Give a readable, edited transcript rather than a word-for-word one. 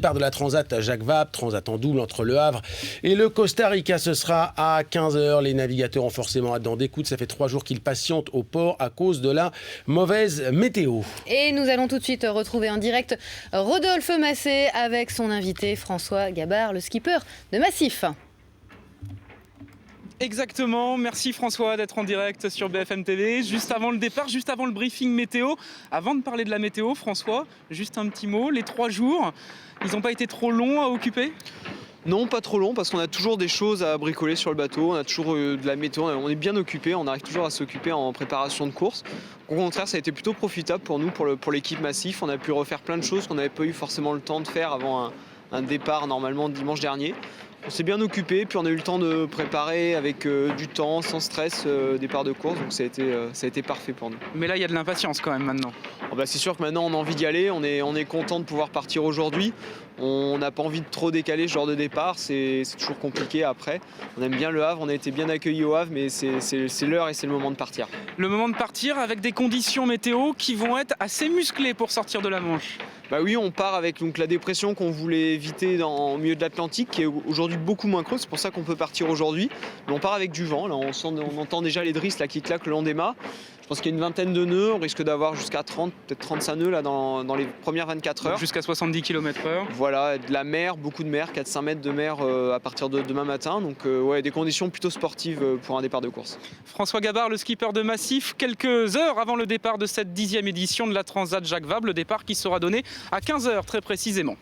départ de la Transat Jacques Vabre, Transat en double entre Le Havre et le Costa Rica. Ce sera à 15h. Les navigateurs ont forcément hâte d'en découdre. Ça fait 3 jours qu'ils patientent au port à cause de la mauvaise météo. Et nous allons tout de suite retrouver en direct Rodolphe Massé avec son invité François Gabard, le skipper de Massif. Exactement, merci François d'être en direct sur BFM TV. Juste avant le départ, juste avant le briefing météo. Avant de parler de la météo, François, juste un petit mot. Les 3 jours, ils n'ont pas été trop longs à occuper ? Non, pas trop long parce qu'on a toujours des choses à bricoler sur le bateau, on a toujours de la météo, on est bien occupé, on arrive toujours à s'occuper en préparation de course. Au contraire, ça a été plutôt profitable pour nous, pour l'équipe Massif. On a pu refaire plein de choses qu'on n'avait pas eu forcément le temps de faire avant un départ normalement dimanche dernier. On s'est bien occupé, puis on a eu le temps de préparer avec du temps, sans stress, départ de course, donc ça a été parfait pour nous. Mais là, il y a de l'impatience quand même maintenant. C'est sûr que maintenant on a envie d'y aller, on est content de pouvoir partir aujourd'hui. On n'a pas envie de trop décaler ce genre de départ, c'est toujours compliqué après. On aime bien Le Havre, on a été bien accueillis au Havre, mais c'est l'heure et c'est le moment de partir. Le moment de partir avec des conditions météo qui vont être assez musclées pour sortir de la Manche. Oui, on part avec donc, la dépression qu'on voulait éviter au milieu de l'Atlantique, qui est aujourd'hui beaucoup moins creuse, c'est pour ça qu'on peut partir aujourd'hui. Mais on part avec du vent, là, on entend déjà les drisses là, qui claquent le long des mâts. Je pense qu'il y a une vingtaine de nœuds, on risque d'avoir jusqu'à 30, peut-être 35 nœuds là, dans les premières 24 heures. Jusqu'à 70 km/h. Voilà, de la mer, beaucoup de mer, 400 mètres de mer à partir de demain matin. Donc des conditions plutôt sportives pour un départ de course. François Gabard, le skipper de Massif, quelques heures avant le départ de cette 10e édition de la Transat Jacques Vabre, le départ qui sera donné à 15h très précisément.